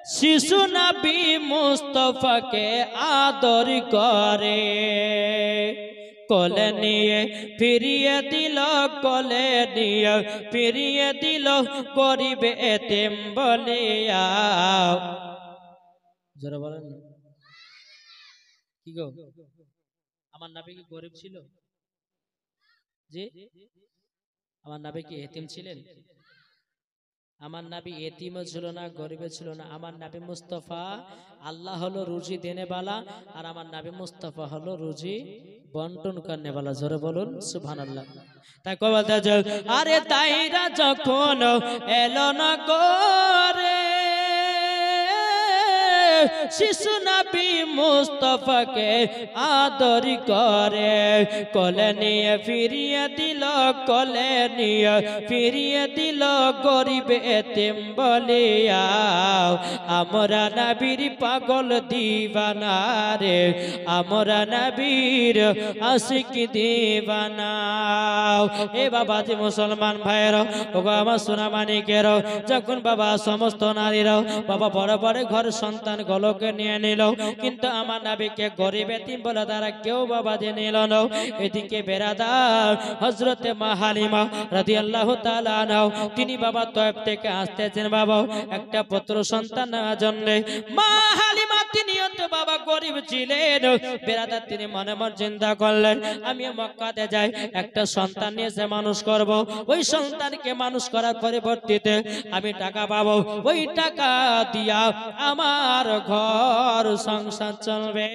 শিশু নবী মুস্তফাকে আদর করে কোলে নিয়ে ফিরিয়ে দিল কোলে নিয়ে ফিরিয়ে দিল গরিব এতিম বলিয়া জোরে বলেন কি গো আমার নবী কি গরিব ছিল জি আমার নবী কি এতিম ছিলেন আমার নবী এতিমও ছিল না গরিবও ছিল না আমার নবী মুস্তাফা আল্লাহ হলো রুজি দেনে वाला আর আমার নবী মুস্তাফা হলো রুজি বন্টন করনে वाला জোরে বলুন সুবহানাল্লাহ তাই কই বলতে আরে তাইরা যখন এলো না করে শিশু নবী মুস্তফাকে আদর করে কোলে নিয়ে ফিরিয়ে দিল কোলে নিয়ে ফিরিয়ে দিল গরিব এতিম বলিয়া আমরা নবীর পাগল দিওয়ানা রে আমরা নবীর আশিক দিওয়ানা এ বাবা যে মুসলমান ভাইরা ওগো আমার সোনা মানিকেরা যখন বাবা সমস্ত নারীরা বাবা বড় বড় ঘর সন্তান গলকে নিয়ে নিল কিন্তু আমার নবীকে গরিব এতিম বলে তারা কেউ বাবা যে নিল না এদিকে বেরাদার হযরতে মা হালিমা রাদিয়াল্লাহু তাআলা আনহা তিনি বাবা তয়েব থেকে আসতেছেন বাবা একটা পুত্র সন্তান নেওয়ার জন্য মা হালিমা তিনিও তো বাবা গরিব ছিলেন বেরাদার তিনি মনে মনে চিন্তা করলেন আমি মক্কাতে যাই একটা সন্তান নিয়ে সে মানুষ করব ওই সন্তানকে মানুষ করার পরিবর্তিতে আমি টাকা পাবো ওই টাকা দিয়া আমার ঘর সংসার চলবে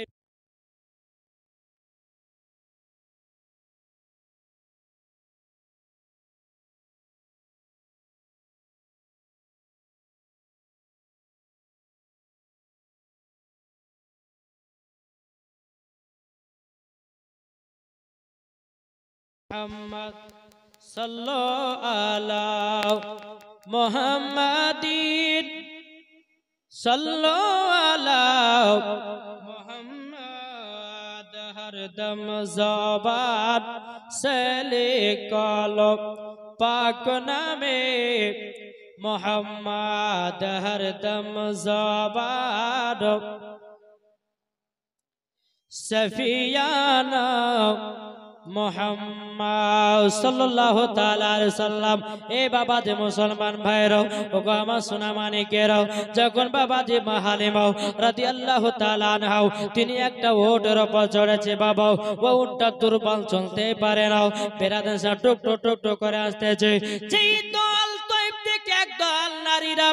মুহাম্মদ সাল্লাল্লাহু আলা মুহাম্মাদিন সাল্লাল্লাহু আলা মুহাম্মদ হরদম জবান সে লিখলো পাক নামে মুহাম্মদ হরদম জবান সফিয়ানা মুহাম্মদ সাল্লাল্লাহু তাআলা আলাইহি সাল্লাম এ বাবা যে মুসলমান ভাইরা ওগো আমার সোনা মানিকেরা যখন বাবা যে মা হালিমা রাদিয়াল্লাহু তাআলা আনহা তিনি একটা উটের উপর চড়েছে বাবা ও উটটা দুর্বল চলতে পারে না বেরাদার সা টুক টুক টুক টুক করে আসতেছে যেই দল তয়ব থেকে একদল নারীরা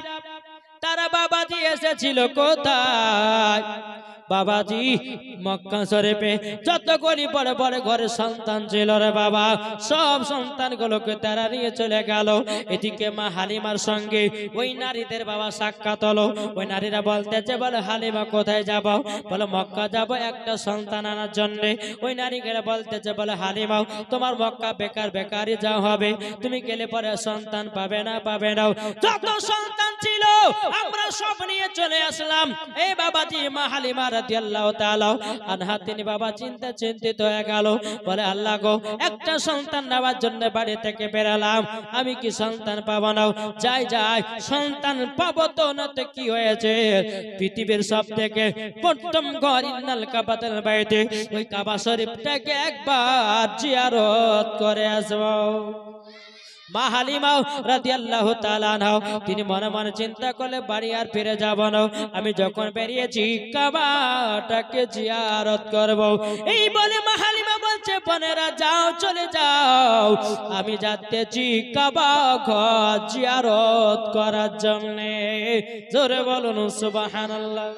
তারা বাবাজি এসেছিল কোথায় বাবাজি মক্কা শরীফে যত গরিব বড় বড় ঘরে সন্তান ছিল রে বাবা সব সন্তানগুলোকে তারা নিয়ে চলে গেল এদিকে মা হালিমার সঙ্গে ওই নারীদের বাবা সাক্ষাৎ হলো ওই নারীরা বলতেছে বলে হালিমা কোথায় যাব বলে মক্কা যাব একটা সন্তান আনার জন্য ওই নারীরা বলতেছে বলে হালিমা তোমার মক্কা বেকার বেকারই যাও হবে তুমি গেলে পরে সন্তান পাবে না যত সন্তান ছিল আমরা সব নিয়ে চলে আসলাম এই বাবাজি মা হালিমা রাদিয়াল্লাহু তাআলা আনহা তিনি বাবা চিন্তিত হয়ে গেল বলে আল্লাহ গো একটা সন্তান নেওয়ার জন্য বাড়ি থেকে বেরালাম আমি কি সন্তান পাবো না যাই সন্তান পাবো তো না তো কি হয়েছে পৃথিবীর সবথেকে প্রথম ঘর ইন্নাল কাবাতুল বাইতে ওই কাবা শরীফটাকে একবার জিয়ারত করে আসবো মা হালিমা রাদিয়াল্লাহু তাআলা আনহা তিনি মনে মনে চিন্তা করলে বাড়ি আর ফিরে যাব না আমি যখন বেরিয়েছি কাবাটাকে জিয়ারত করব এই বলে মা হালিমা বলছে বোনেরা যাও চলে যাও আমি যাচ্ছি কাবা ঘর জিয়ারত করার জন্য জোরে বলুন সুবহানাল্লাহ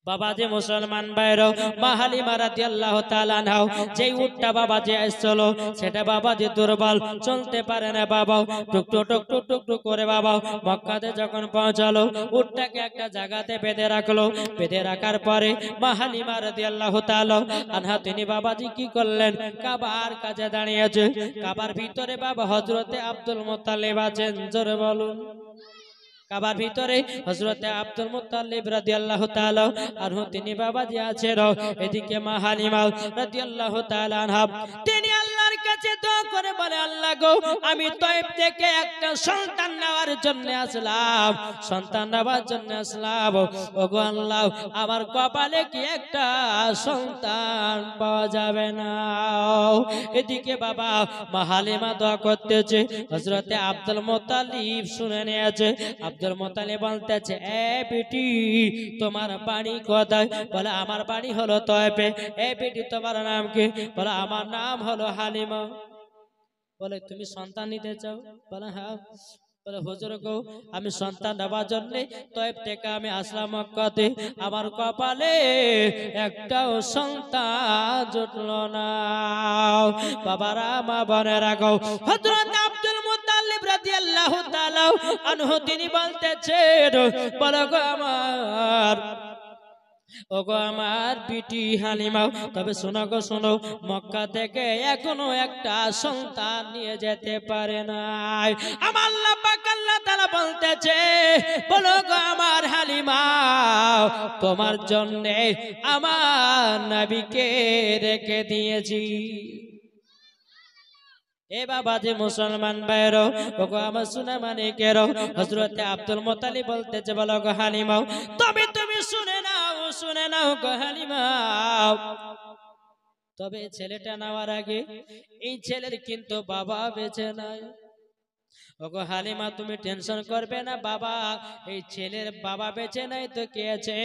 বাবা যে মুসলমান ভাইরা মা হালিমা রাদিয়াল্লাহু তাআলা আনহা যেই উটটা বাবা যে আসছিল সেটা বাবা যে দুর্বল চলতে পারে না বাবা টুক টুক টুক টুক টুক টুক করে বাবা মক্কাতে যখন পৌঁছালো উটটাকে একটা জায়গাতে বেঁধে রাখলো বেঁধে রাখার পরে মা হালিমা রাদিয়াল্লাহু তাআলা আনহা তিনি বাবাজি কি করলেন কাবার কাছে দাঁড়িয়েছে কাবার ভিতরে বাবা হযরতে আব্দুল মুত্তালিব আছেন জোরে বলুন কাবার ভিতরে হযরতে আব্দুল মুত্তালিব রাদিয়াল্লাহু তাআলা আনহু তিনি বাবাজি আছেন এদিকে মা হালিমা রাদিয়াল্লাহু তাআলা আনহা তিনি আল্লাহর কাছে দোয়া করে বলে আল্লাহ গো আমি তয়েব থেকে একটা সন্তান নেওয়ার জন্য আসলাম, সন্তান নেওয়ার জন্য আসলাম। ওগো আল্লাহ আমার কপালে কি একটা সন্তান পাওয়া যাবে না? এদিকে বাবা মা হালিমা দোয়া করতেছে, হযরতে আব্দুল মুত্তালিব শুনে নিয়েছে। আব্দুল মুত্তালিব বলতেছে এ বেটি তোমার বাড়ি কোথায়? বলে আমার বাড়ি হলো তয়েফে। এ বেটি তোমার নাম কি? বলে আমার নাম হলো হালিমা। বলে তুমি সন্তান নিতে চাও? বলে হ্যাঁ। বলে হুজুর গো আমি সন্তান নেওয়ার জন্য তয়েব থেকে আমি আসলাম মক্কাতে, আমার কপালে একটাও সন্তান জুটলো না। বাবারা মা বোনেরা গো, হযরত আব্দুল মুত্তালিব রাদিয়াল্লাহু তাআলা আনহু তিনি বলতেছেন বলো গো আমার, ওগো আমার বিটি হালিমা, তবে শোনো গো শোনো, মক্কা থেকে এখনো একটা সন্তান নিয়ে যেতে পারে নাই। আমার আল্লাহ পাক আল্লাহ তাআলা বলতেছে বলো গো আমার হালিমা তোমার জন্য আমার নবীকে রেখে দিয়েছি। এ বাবা যে মুসলমান ভাইরো, ওগো আমার সোনা মানিকেরো, হযরতে আব্দুল মুত্তালিব বলতেছে বলো গো হালিমা তবে তুমি শুনে নাও গো হালিমা, তবে ছেলেটা নেওয়ার আগে এই ছেলের কিন্তু বাবা বেঁচে নাই। ওগো হালিমা তুমি টেনশন করবে না, বাবা এই ছেলের বাবা বেঁচে নাই তো কে আছে?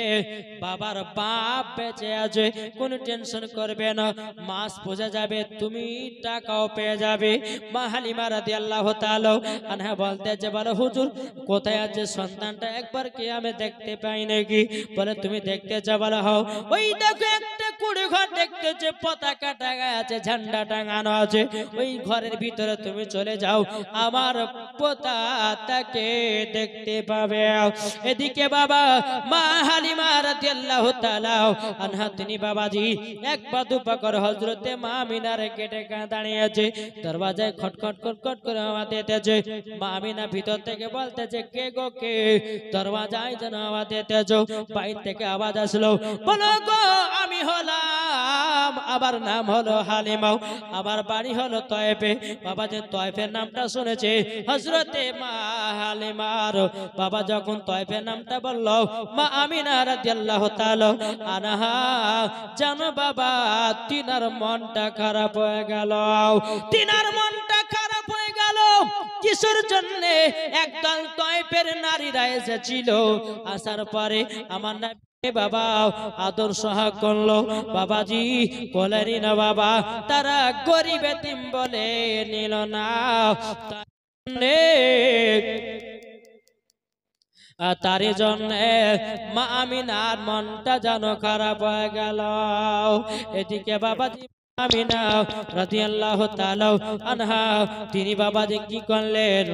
বাবার বাপ বেঁচে আছে, কোনো টেনশন করবে না, মাস বোঝা যাবে, তুমি টাকাও পেয়ে যাবে। মা হালিমা রাদিয়াল্লাহু তাআলা আনহা বলতেছে বলো হুজুর কোথায় আছে সন্তানটা, একবার কি আমি দেখতে পাই নাকি? বলে তুমি দেখতে যাও? বলো হও। ওই দেখো একটা কুড়ে ঘর দেখতেছে, পতাকা টাঙা আছে, ঝান্ডা টাঙানো আছে, ওই ঘরের ভিতরে তুমি চলে যাও, আমার পোতাকে দেখতে পাবে। এদিকে বাবা মা হালিমা রাদিয়াল্লাহু তাআলা আনহা তিনি বাবাজি এক পা দু পা করে হযরতে মা আমিনার গেটে দাঁড়িয়ে আছে, দরওয়াজায় খটখট খটখট করে আওয়াজ দিতেছে। মা আমিনা ভিতর থেকে বলতেছে কে গো কে? দরওয়াজায় যেন আওয়াজ দিতেছে, বাইরে থেকে আওয়াজ আসলো বলো গো আমি হলাম, আমার নাম হলো হালিমা, আমার বাড়ি হলো তয়েফে। বাবা যে তয়েফের নামটা শুনেছে হযরতে মা হালিমার বাবা যখন তয়েফের নামটা বলল, মা আমিনা রাদিয়াল্লাহু তাআলা আনহা জানো বাবা তিনার মনটা খারাপ হয়ে গেল, তিনার মনটা খারাপ হয়ে গেল। কিসের জন্য? একদল তয়েফের নারীরা এসেছিল, আসার পরে আমার বাবা আদর সহায় করলো, বাবাজি কোলেরই না বাবা, তারা গরিব এতিম বলে নিল না, তারই জন্য মা আমিনার মনটা যেন খারাপ হয়ে গেল। এদিকে বাবাজি আমিনা রাদিয়াল্লাহু তাআলা আনহা তিনি বাবাজি কি করলেন,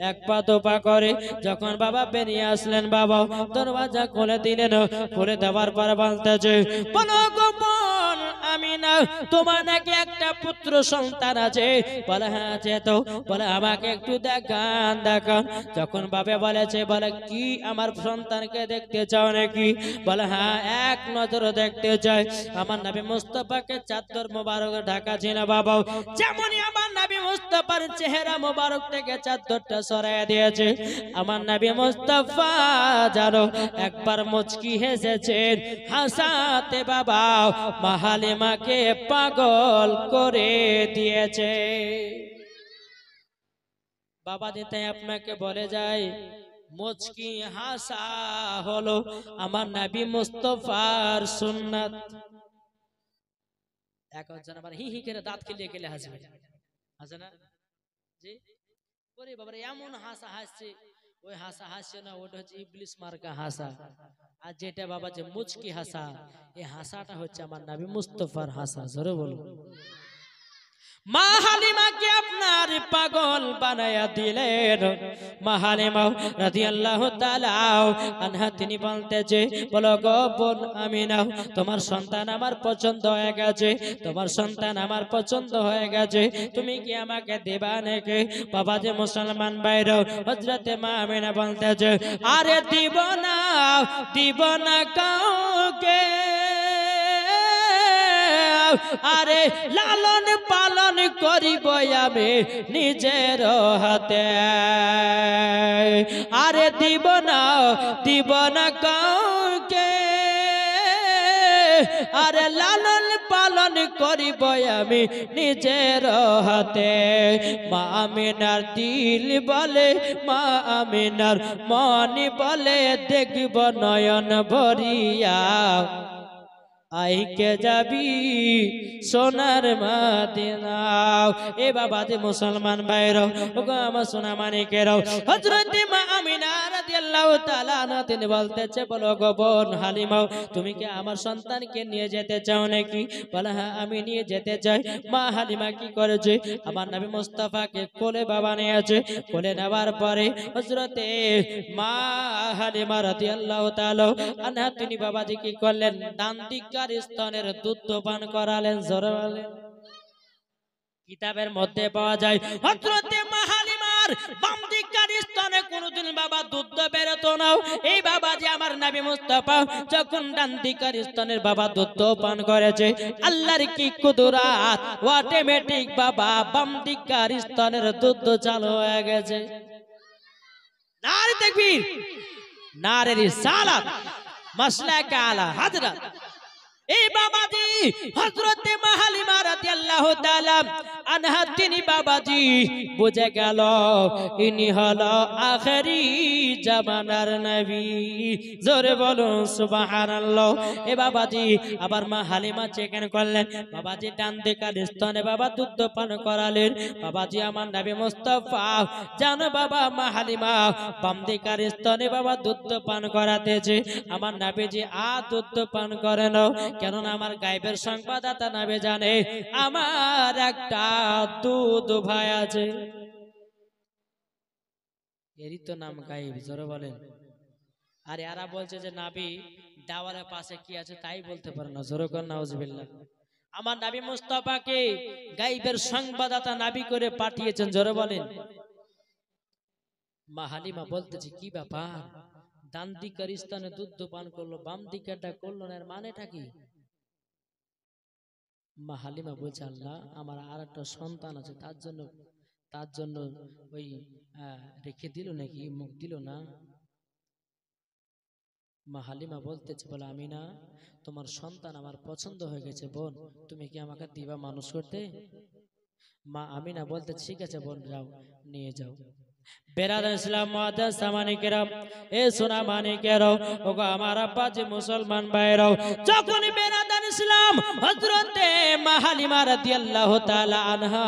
এক পা দু পা করে যখন বাবা বেরিয়ে আসলেন, বাবা দরওয়াজা খুলে দিলেন। খুলে দেওয়ার পর বলতেছে বলো গো বোন আমিনা তোমার নাকি একটা পুত্র সন্তান আছে? বলে হ্যাঁ আছে তো। বলে আমাকে একটু দেখান। যখন বাবা বলেছে বলে কি আমার সন্তানকে দেখতে চাও নাকি? বলে হ্যাঁ এক নজর দেখতে চাই। আমার নবী মুস্তাফাকে চাদর মোবারক ঢাকা ছিল বাবা, যেমনই আমার নবী মুস্তাফার চেহারা মোবারক থেকে চাদরটা সরাইয়া দিয়েছে, আমার নবী মুস্তাফা জানো একবার মুচকি হেসেছেন, হাসাতে বাবা মা হালিমাকে পাগল করে দিয়েছে। বাবা দিতে আপনাকে বলে যায় মুচকি হাসা হলো আমার নবী মুস্তাফার সুন্নাত। একজন আবার হি হি করে দাঁত খেলিয়ে খেলে হাসবে, হাসে না জি? ওরে বাবা এমন হাসা হাসছে, ওই হাসা হাসছে না, ওটা হচ্ছে ইবলিস মার্কা হাসা। আর যেটা বাবা যে মুচকি হাসা, এই হাসাটা হচ্ছে আমার নবী মুস্তাফার হাসা। জোরে বলুন। মা হালিমাকে আপনার পাগল বানায়া দিলেন। মা হালিমা রাদিয়াল্লাহু তাআলা আনহা তিনি বলতেছে বলো গো বোন আমিনা তোমার সন্তান আমার পছন্দ হয়ে গেছে, তোমার সন্তান আমার পছন্দ হয়ে গেছে, তুমি কি আমাকে দেবা নাকি? বাবা যে মুসলমান ভাইরা হযরতে মা আমিনা বলতেছে আরে দিব না কাউকে, আরে লালন পালন করিব আমি নিজের হাতে আরে দিব না কাউকে আরে লালন পালন করিব আমি নিজের হাতে মা আমিনার দিল বলে মা আমিনার মন বলে দেখব নয়ন ভরিয়া আইকে যাবি সোনার মদিনা এ বাবা যে মুসলমান ভাইরা ওগো আমার সোনা মানিকেরাও হযরত মা আমিনা রাদিয়াল্লাহু তাআলা আনহা তিনি বলতেছে বলো গো বোন হালিমা তুমি কি আমার সন্তানকে নিয়ে যেতে চাও নাকি বলে হ্যাঁ আমি নিয়ে যেতে চাই মা হালিমা কি করেছে আমার নবী মুস্তাফাকে কোলে বাবা নিয়েছে কোলে নেওয়ার পরে হযরতে মা হালিমা রাদিয়াল্লাহু তাআলা আনহা তিনি বাবাজি কি করলেন ডান দিকে স্তনের দুধ পান করালেন জোরে বলেন কিতাবের মধ্যে পাওয়া যায় হযরতে মা হালিমার বাম দিকের স্তনে কোনদিন বাবা দুধ বেরোতো না এই বাবাজি আমার নবী মুস্তাফা যখন ডান দিকের স্তনের বাবা দুধ পান করেছে আল্লাহর কি কুদরত অটোমেটিক বাবা বাম দিকের স্তনের দুধ চালু হয়ে গেছে নারে তাকবীর নারে রিসালাত মাসলাক আলা হযরত এই বাবাজি হযরতে মা হালিমা রাদিয়াল্লাহু তাআলা আনহা তিনি বাবাজি বুঝে গেল ইনি হলো আখেরি জামানার নবী জোরে বলুন সুবহানাল্লাহ এ বাবাজি আবার মা হালিমা চেকেন করলেন বাবাজি ডান দিকের স্তনে বাবা দুধ পান করালেন বাবাজি আমার নবী মুস্তাফা জানো বাবা মা হালিমা বাম দিকের স্তনে বাবা দুধ পান করাতেছে আমার নবীজি দুধ পান করে নাও কেননা আমার গায়েবের সংবাদদাতা নবী জানে আমার একটা দুধ ভাই আছে এরই তো নাম গায়েব জোরে বলেন আর এরা বলছে যে নবী দেওয়ালের পাশে কি আছে তাই বলতে পারে না জোরে কর নাউজুবিল্লাহ আমার নবী মুস্তাফাকে গায়েবের সংবাদদাতা নবী করে পাঠিয়েছেন জোরে বলেন মা হালিমা বলতেছে কি ব্যাপার ডান দিকের স্তনে দুধ পান করলো বাম দিকেরটা করলো না এর মানেটা কি মা হালিমা বলছে আল্লাহ আমার আর একটা সন্তান আছে তার জন্য ওই রেখে দিল নাকি মুখ দিল না মা হালিমা বলতেছে বলে আমিনা তোমার সন্তান আমার পছন্দ হয়ে গেছে বোন তুমি কি আমাকে দিবা মানুষ করতে মা আমিনা বলতে ঠিক আছে বোন যাও নিয়ে যাও বেরাদার ইসলাম মুআদ্দাস সামানিকেরাম এ সোনা মানিকেরাও ওগো আমার আব্বা যে মুসলমান ভাইরাও যখন বেরাদার ইসলাম হযরতে মা হালিমা রাদিয়াল্লাহু তাআলা আনহা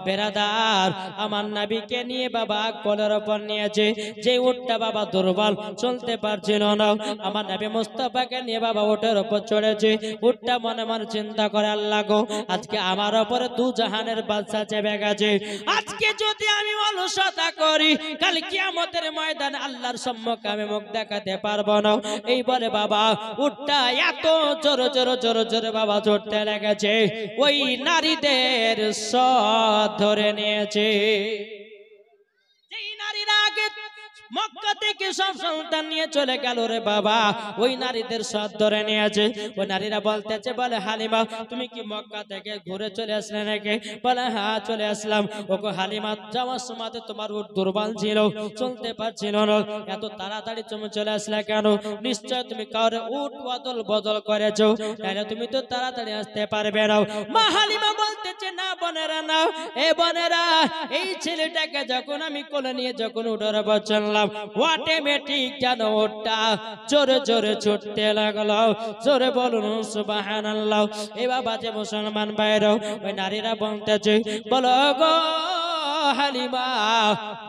বেরাদার আমার নবীকে নিয়ে বাবা কোলের উপর নিয়েছে যে উটটা বাবা দুর্বল চলতে পারছিল না আমার নবী মুস্তাফাকে নিয়ে বাবা উটের উপর চড়েছে উটটা মনে মনে চিন্তা করে আল্লাহ গো আজকে আমার উপরে দু জাহানের বাদশা চেপে গেছে আজকে যদি আমি অলসতা করি কাল কিয়ামতের ময়দানে আল্লাহর সম্মুখে আমি মুখ দেখাতে পারবো না এই বলে বাবা উটটা এত জোরে বাবা চড়তে লেগেছে ওই নারীদের সব ধরে নিয়েছে যেই নারীরা আগে মক্কা থেকে সব সন্তান নিয়ে চলে গেল রে বাবা ওই নারীদের সব ধরে নিয়েছে ওই নারীরা বলতেছে বলে হালিমা তুমি কি মক্কা থেকে ঘুরে চলে আসলে নাকি বলে হ্যাঁ চলে আসলাম ওগো হালিমা যাওয়ার সময় তোমার উট দুর্বল ছিল চলতে পারছিল না এত তাড়াতাড়ি তুমি চলে আসলে কেন নিশ্চয় তুমি কাউরে উট বদল করেছো তাহলে তুমি তো তাড়াতাড়ি আসতে পারবে না মা হালিমা বলতেছে না বোনেরা না এ বোনেরা এই ছেলেটাকে যখন আমি কোলে নিয়ে যখন উটের উপর চললাম অটোমেটিক কেন ওটা জোরে ছুটতে লাগলো জোরে বলুন সুবহানাল্লাহ এ বাবা যে মুসলমান ভাইরাও ওই নারীরা বলতেছে বলো গো হালিমা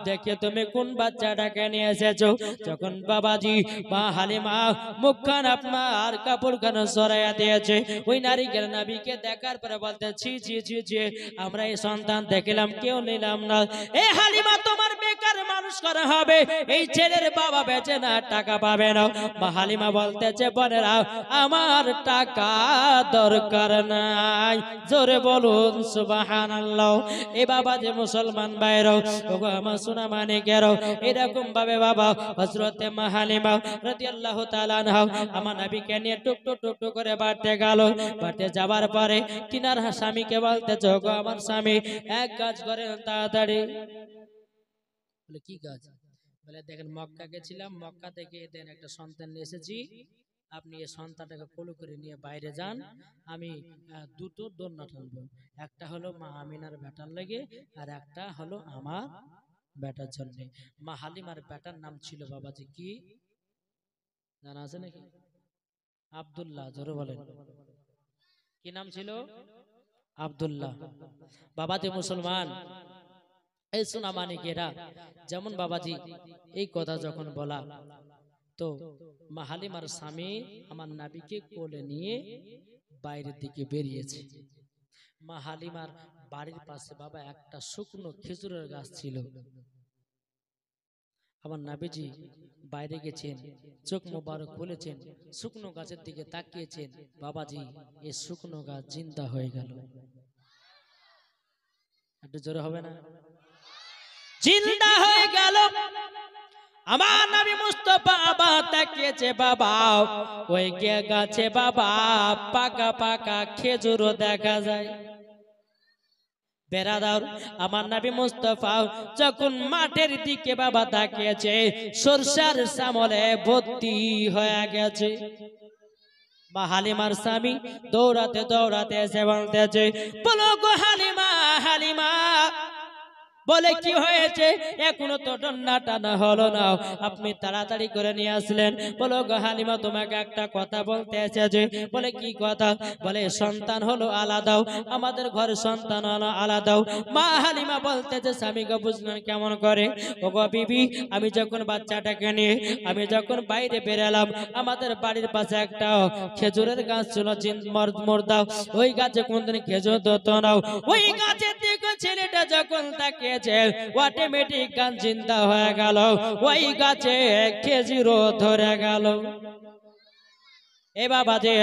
দেখে তুমি কোন বাচ্চাটাকে নিয়ে এসেছো যখন বাবাজি মা হালিমা মুখখান আপনার কাপড়খান সরাইয়া দিয়েছে ওই নারীকে নবীকে দেখার পরে বলতে ছি আমরা এই সন্তান দেখলাম কেউ নিলাম না এ হালিমা তোমার বেকার মানুষ করা হবে এই ছেলের বাবা বেঁচে না টাকা পাবে না মা হালিমা বলতেছে বোনেরা আমার টাকা দরকার নাই জোরে বলুন সুবহানাল্লাহ এ বাবা যে মুসলমান মুসলমান ভাইরাও ওগো আমার সোনা মানিকেরাও এরকম ভাবে বাবা হযরতে মা হালিমা রাদিয়াল্লাহু তাআলা আনহা আমার নবীকে নিয়ে টুক টুক টুক টুক করে বাড়তে গেল। বাড়তে যাবার পরে তিনার স্বামীকে বলতেছে ওগো আমার স্বামী এক কাজ করেন তাড়াতাড়ি। বলে কি কাজ? বলে দেখেন মক্কা গেছিলাম, মক্কা থেকে দেন একটা সন্তান নিয়ে এসেছি, আপনি এই সন্তানটাকে কোলে করে নিয়ে বাইরে যান, আমি দুটো দোলনা টানবো, একটা হলো মা আমিনার বেটার লেগে আর একটা হলো আমার বেটার জন্য। মা হালিমার বেটার নাম ছিল বাবাজি কি জানা আছে নাকি? আব্দুল্লাহ। জোরে বলেন কি নাম ছিল? আব্দুল্লাহ। বাবাজি মুসলমান এই সোনা মানিকেরা যেমন বাবাজি এই কথা যখন বলা, তো মা হালিমার স্বামী আমার নবীকে কোলে নিয়ে বাইরের দিকে বেরিয়েছে। মা হালিমার বাড়ির পাশে বাবা একটা শুকনো খেজুরের গাছ ছিল। আমার নবীজি বাইরে গেছেন, চোখ মোবারক খুলেছেন, শুকনো গাছের দিকে তাকিয়েছেন, বাবাজি এই শুকনো গাছ জিন্দা হয়ে গেল। একটু জোরে হবে না? জিন্দা হয়ে গেল। আমার নবী মুস্তাফা বাবা তাকিয়েছে, বাবা ওই গাছে বাবা পাকা পাকা খেজুরও দেখা যায়। বেরাদার আমার নবী মুস্তাফা যখন মাঠের দিকে বাবা তাকিয়েছে, সরষার সামলে ভর্তি হয়ে গেছে। মা হালিমার স্বামী দৌড়াতে দৌড়াতে এসে বলতেছে, বলো গো হালিমা, হালিমা বলে কি হয়েছে? এখনো তো ডন্না টানা হলো না, আপনি তাড়াতাড়ি করে নিয়ে আসলেন। বলো গো হালিমা তোমাকে একটা কথা বলতে এসেছে। বলে কি কথা? বলে সন্তান হলো আলাদাও, আমাদের ঘরে সন্তান হলো আলাদাও। মা হালিমা বলতেছে স্বামীকে বুঝলেন কেমন করে? ও গো বিবি, আমি যখন বাচ্চাটাকে নিয়ে আমি যখন বাইরে বেরালাম, আমাদের বাড়ির পাশে একটা খেজুরের গাছ ছিল মর্দাও, ওই গাছে কোনদিন খেজুর ধরতো না, ওই গাছের দিকে ছেলেটা যখন তাকে অটোমেটিক গান চিন্তা হয়ে গেল, ওই গাছে খেজুরও ধরে গেল। এ বাবা যে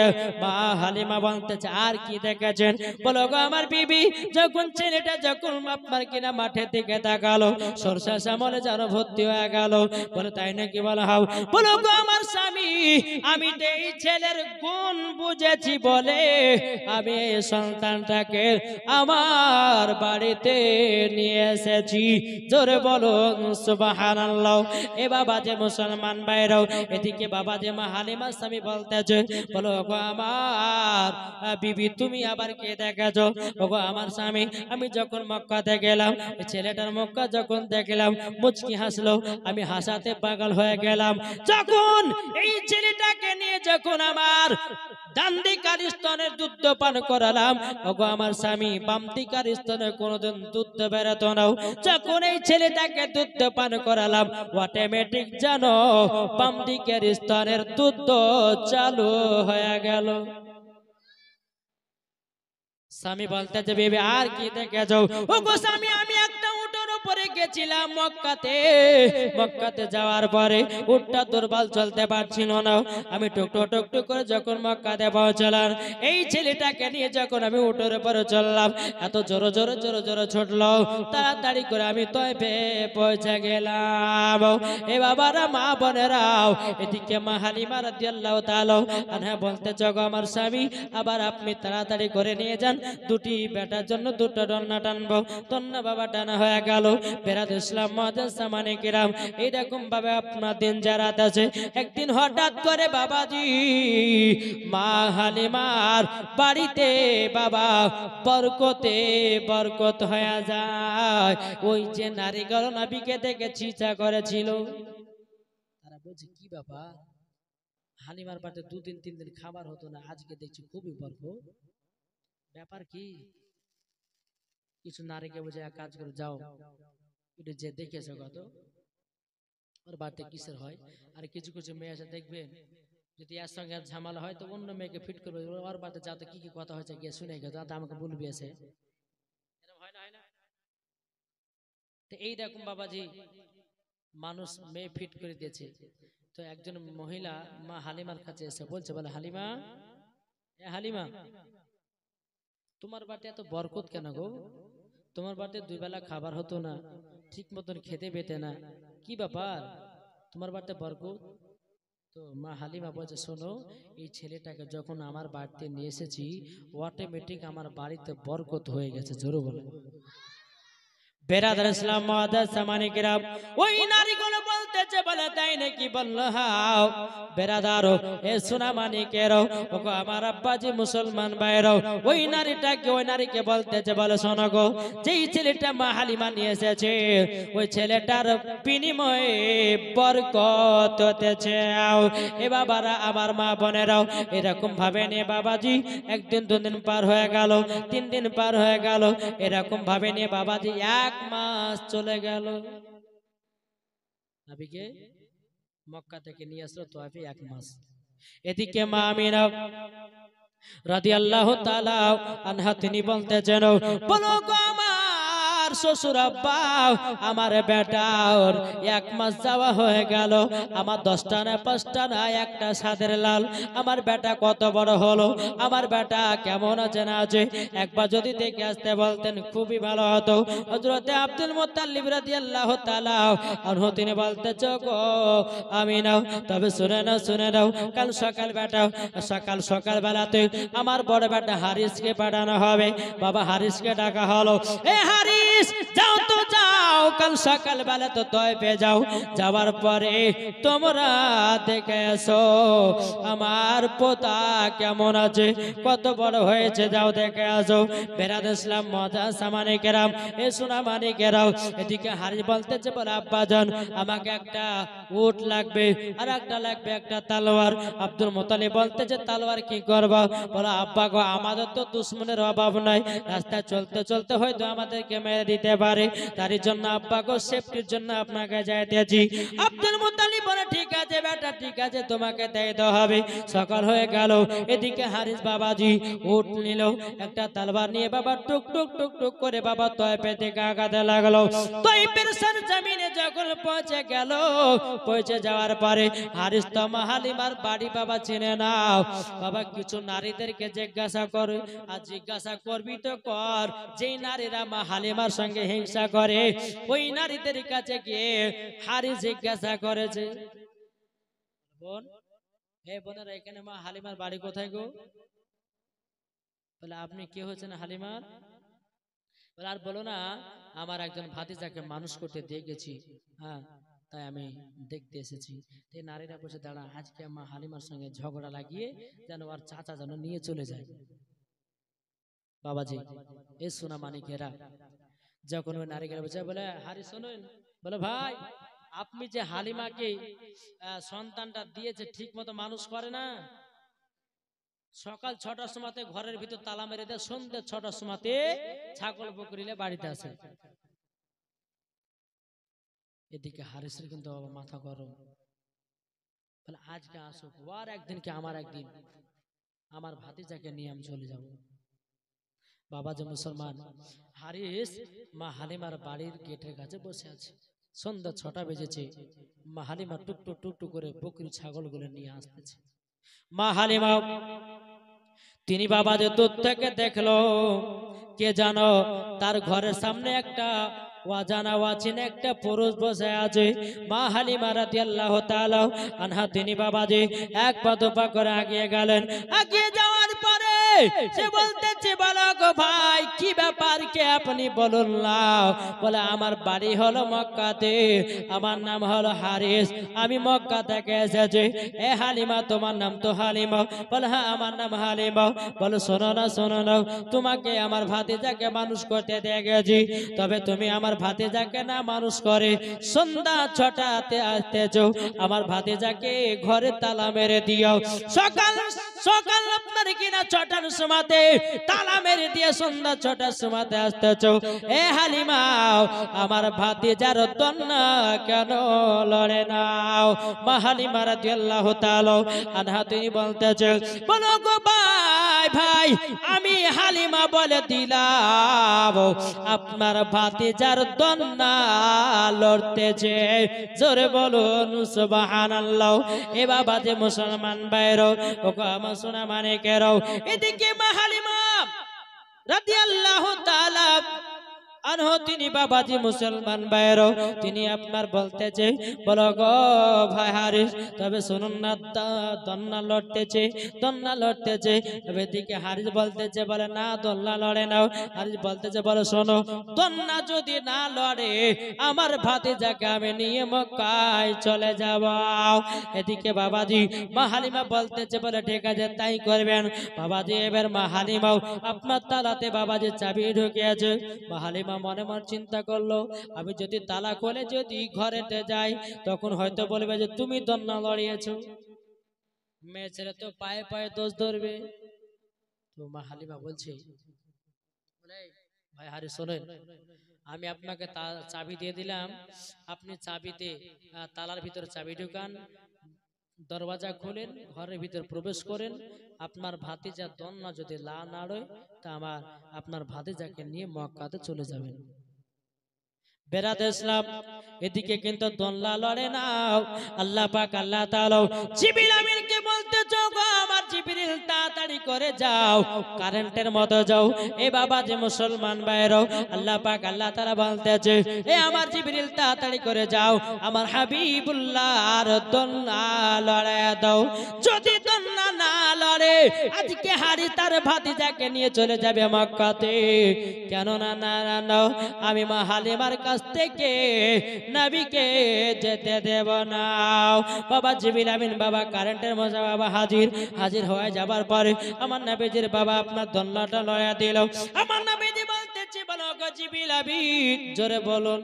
মা হালিমা বলতেছে আর কি দেখেছেন? বলো গো আমার বিবি, যখন ছেলেটা যখন আপনার কিনা মাঠের দিকে তাকালো, সরষা শ্যামলে যেন ভর্তি হয়ে গেল। বলে তাই নাকি? বলো হাও। বলো গো আমার স্বামী, আমি তো এই ছেলের গুণ বুঝেছি বলে আমি এই সন্তানটাকে আমার বাড়িতে নিয়ে এসেছি। জোরে বলো সুবহানাল্লাহ। এ বাবা যে মুসলমান ভাইরাও এদিকে বাবা যে মা হালিমার স্বামী বলতেছে, বলো গো আমার বিবি তুমি আবার কে দেখেছো? ওগো আমার স্বামী, আমি যখন মক্কাতে গেলাম, ছেলেটার মক্কা যখন দেখলাম মুচকি হাসলো, আমি হাসাতে পাগল হয়ে গেলাম। যখন এই ছেলেটাকে নিয়ে যখন আমার ডান দিকার স্তনের দুধ পান করালাম, ওগো আমার স্বামী বাম দিকার স্তনে কোনোদিন দুধ বেরোতো না। যখন এই ছেলেটাকে দুধ পান করালাম, অটোমেটিক জানো বাম দিকের স্তনের দুধ চালু হয়ে গেল। স্বামী বলতেছে বেবি আর কি দেখেছো? ওগো স্বামী, আমি একটা উটের উপরে গেছিলাম মক্কাতে। মক্কাতে যাওয়ার পরে উটটা দুর্বল চলতে পারছিল না, আমি টুকটুক টুকটুক করে যখন মক্কাতে পৌঁছলাম, এই ছেলেটাকে নিয়ে যখন আমি উটের উপরে চললাম, এত জোরে জোরে জোরে জোরে ছুটলো, তাড়াতাড়ি করে আমি তয়ফে পৌঁছে গেলাম। এ বাবারা মা বোনেরাও এদিকে মা হালিমা রাদিয়াল্লাহু তাআলা আনহা বলতেছে গো আমার স্বামী, আবার আপনি তাড়াতাড়ি করে নিয়ে যান, দুটি বেটার জন্য দুটো ডন্না টানবো। ডন্না বাবা টানা হয়ে গেল। বেরাদ ইসলাম মাদ্রাসামানে কিরাম এইরকম ভাবে আপনার দিন যারাত আছে। একদিন হঠাৎ করে বাবাজি মা হালিমার বাড়িতে বাবা বরকতে বরকত হয়ে যায়। ওই যে নারীগণ নবীকে দেখে চিন্তা করেছিল, তারা বলছে কি বাবা, হালিমার বাড়িতে 2 দিন 3 দিন খাবার হতো না, আজকে দেখছি খুবই বরকত, ব্যাপার কি? কিছু নারীকে বোঝে এক কাজ করে যাও একটু যে দেখেছো কত ওর বাড়িতে কিসের হয়। আর কিছু কিছু মেয়ে এসে দেখবেন যদি এর সঙ্গে ঝামেলা হয় তো অন্য মেয়েকে ফিট করবে, ওর বাড়িতে যাতে কি কি কথা হয়েছে গিয়ে শুনে গেছে, যাতে আমাকে বলবি এসে, এরকম হয় না? হয় না? তো এইরকম বাবাজি মানুষ মেয়ে ফিট করে দিয়েছে। তো একজন মহিলা মা হালিমার কাছে এসে বলছে, বলে হালিমা, এ হালিমা, তোমার বাড়িতে এত বরকত কেন গো? তোমার বাড়িতে দুই বেলা খাবার হতো না, ঠিক মতন খেতে পেতে না, কি ব্যাপার তোমার বাড়িতে বরকত? তো মা হালিমা বলছে, শোনো, এই ছেলেটাকে যখন আমার বাড়িতে নিয়ে এসেছি অটোমেটিক আমার বাড়িতে বরকত হয়ে গেছে। জোরে বলে বেরাদার ইসলাম মুআদ্দাস সামানি কিরাম, ওই নারীগুলো বলতেছে, বলে তাই নাকি? বললো হাও বেরাদারো, এ সোনা মানিকেরও, ওগো আমার আব্বাজি মুসলমান ভাইরাও, ওই নারীকে বলতেছে, বলে শোনো গো, যেই ছেলেটা মা হালিমা নিয়ে এসেছে ওই ছেলেটার বিনিময়ে বরকত হতেছে। এ বাবারা, আমার মা বোনেরাও, এরকম ভাবে নিয়ে বাবাজি একদিন দুদিন পার হয়ে গেল, 3 দিন পার হয়ে গেল, এরকম ভাবে নিয়ে বাবাজি 1 মাস চলে গেল। নবীকে মক্কা থেকে নিয়ে আসলো তোয়াফে 1 মাস। এদিকে মা আমিনা রাদিয়াল্লাহু তাআলা আনহা তিনি বলতেছেন, বলো গো আমার শ্বশুর আব্বা, আমার বেটার 1 মাস যাওয়া হয়ে গেল, আমার 10টা না 5টা না একটা সাদের লাল, আমার বেটা কত বড় হলো, আমার বেটা কেমন আছে না আছে, একবার যদি দেখে আসতে বলতেন খুবই ভালো হতো। হযরতে আব্দুল মুত্তালিব রাদিয়াল্লাহু তাআলা আনহু তিনি বলতেছ, গো আমিনা, তবে শুনে নাও, কাল সকাল বেলাতে আমার বড় বেটা হারিসকে পাঠানো হবে। বাবা হারিসকে ডাকা হলো, এ হারিস, যাও তো যাও, কাল সকাল বেলা তো তয়ফে যাও, যাওয়ার পরে তোমরা দেখে এসো আমার পোতা কেমন আছে, কত বড় হয়েছে, যাও দেখে আসো। বেরাদার ইসলাম মুআদ্দাস সামানি কেরাম, এ সোনা মানিকেরাও, এদিকে হারিস বলতেছে, বলে আব্বাজান আমাকে একটা উট লাগবে, আর একটা লাগবে একটা তলোয়ার। আব্দুল মুত্তালিব বলতেছে, তলোয়ার কি করবা? বলে আব্বা গো, আমাদের তো দুশমনের অভাব নাই, রাস্তায় চলতে চলতে হয়তো আমাদেরকে মেরে দিতে পারে, তার জন্য আব্বা গো সেফটির জন্য আপনাকে যাইতেছি। আব্দুল মুত্তালিব বলে, ঠিক আছে বেটা, ঠিক আছে, তোমাকে দিতে হবে। সকাল হয়ে গেল, এদিকে হারিস বাবাজি উট নিল, একটা তলোয়ার নিয়ে বাবা টুক টুক টুক টুক করে বাবা তয়ফে থেকে আগাতে লাগলো। তয়ফের সরজমিনে যখন পৌঁছে গেল, পৌঁছে যাওয়ার পরে হারিস তো মা হালিমার বাড়ি বাবা চিনে না। বাবা কিছু নারীদেরকে জিজ্ঞাসা করে, আর জিজ্ঞাসা করবি তো কর, যেই নারীরা মা হালিমার সঙ্গে হিংসা করে ওই নারীদের কাছে গিয়ে হারিস জিজ্ঞাসা করেছে, বোন, হে বোনেরা, এখানে মা হালিমার বাড়ি কোথায় গো? বলে আপনি কে হচ্ছেন হালিমার? বলে আর বলো না, আমার একজন ভাতিজাকে মানুষ করতে দিয়ে গেছি, হ্যাঁ, তাই আমি দেখতে এসেছি। এই নারীরা বসে, দাঁড়া, আজকে মা হালিমার সঙ্গে ঝগড়া লাগিয়ে যেন আর চাচা যেন নিয়ে চলে যায়। বাবাজি এ সোনা মানিকেরা, যখন ওই নারীরা বসে বলে, হারি শোনেন, বলে ভাই, আপনি যে হালিমাকে সন্তানটা দিয়েছে ঠিক মতো মানুষ করে না, সকাল 6টার সময়তে ঘরের ভিতর তালা মেরে দেয়, সন্ধ্যে 6টার সময়তে ছাগল বকরিলে বাড়িতে আসে। এদিকে হারিসের কিন্তু বাবা মাথা গরম, বলে আজকে আসুক, আর একদিন কি আমার একদিন, আমার ভাতিজাকে নিয়ে আমি চলে যাব। বাবা যে মুসলমান, হারিস মা হালিমার বাড়ির গেটের কাছে বসে আছে, সন্ধ্যা 6টা বেজেছে, মা হালিমা টুকটুক টুকটুক করে বকরি ছাগলগুলো নিয়ে আসতেছে। মা হালিমা তিনি বাবা যে দূর থেকে দেখলো, কে জানো তার ঘরের সামনে একটা অজানা অচেনা একটা পুরুষ বসে আছে। মা হালিমা রাদিয়াল্লাহু তাআলা আনহা তিনি বাবাজি এক পা দুপা করে আগিয়ে গেলেন। আগিয়ে যাওয়ার পরে সে বলতেছে, বলো গো ভাই, কি ব্যাপার, কে আপনি বলুন না? বলে আমার বাড়ি হলো মক্কাতে, আমার নাম হলো হারিস, আমি মক্কা থেকে এসেছি। এ হালিমা, তোমার নাম তো হালিমা? বলে হ্যাঁ, আমার নাম হালিমা। বলো শোনো না, তোমাকে আমার ভাতিজাকে মানুষ করতে দিয়ে গেছি, তবে তুমি আমার ভাতিজাকে না মানুষ করে সন্ধ্যা 6টাতে আসতেছো, আমার ভাতিজাকে ঘরে তালা মেরে দিও। সকাল আপনার কিনা 6টার সময়তে তালা মেরে দিয়ে সন্ধ্যা 6টার সময়তে আসতেছো। এ হালিমা, আমার ভাতিজার তন্না কেন লড়ে নাও? মা হালিমা রাদিয়াল্লাহু তাআলা আনহা তিনি বলতেছে, বলো গো ভাই, আমি হালিমা বলে দিলাম আপনার ভাতিজার তন্না লড়তেছে। জোরে বলুন সুবহানাল্লাহ। এ বাবা যে মুসলমান ভাইরো, ওগো আমার সোনা মানিকেরও, এদিকে মা হালিমা রাদিয়াল্লাহু তাআলা আনহু তিনি বাবাজি মুসলমান ভাইয়েরও তিনি আপনার বলতেছে বলো গো ভাই হারিস তবে শুনুন না দন্না লড়তেছে তবে দিকে হারিস বলতেছে বলে না দন্না লড়ে নাও হারিস বলতেছে বলে শোনো দন্না যদি না লড়ে আমার ভাতিজাকে আমি নিয়ে মক্কায় চলে যাব। এদিকে বাবাজি মা হালিমা বলতেছে বলে ঠিক আছে তাই করবেন। বাবাজি এবার মা হালিমাও আপনার তালাতে বাবাজি চাবি ঢুকিয়েছে। মা হালিমা মনে মনে চিন্তা করলো আমি যদি তালা খুলে যদি ঘরেতে যাই তখন হয়তো বলবে যে তুমি দন্না লড়িয়েছো, মেয়ে ছেলে তো পায়ে পায়ে দোষ ধরবে। তো মা হালিমা বলছে ভাই হারি শোনেন আমি আপনাকে চাবি দিয়ে দিলাম, আপনি চাবিতে তালার ভিতরে চাবি ঢুকান, দরওয়াজা খুলেন, ঘরের ভিতর প্রবেশ করেন, আপনার ভাতিজা দন্না যদি লা নাড়ে তা আপনার ভাতিজাকে নিয়ে মক্কাতে চলে যাবেন। বেরাদ ইসলাম এদিকে কিন্তু দন্না লড়ে না। আল্লাহ পাক আল্লাহ তাআলা জিবরিল আমিনকে বলতেছে গো আমার জিবরিল তাড়াতাড়ি করে যাও কারেন্টের মতো যাও। এ বাবা যে মুসলমান ভাইরা আল্লাহ পাক আল্লাহ তাআলা বলতেছে এ আমার জিবরিল তাড়াতাড়ি করে যাও আমার হাবিবুল্লাহ আর দন্না লড়ে দাও। যদি দন্না না লড়ে আজকে হারি তার ভাতিজাকে নিয়ে চলে যাবে মক্কাতে। কেন না না আমি মা হালিমার কাছ থেকে নবীকে যেতে দেব না। বাবা জিবরিল আমিন বাবা কারেন্টের মজা বাবা হাজির হয়ে যাবার পরে আমার নবীজির বাবা আপনার দন্নাটা লয়া দিল। আমার নবীজি বলতেছে বলো গো জিবরিল আমিন জোরে বলুন।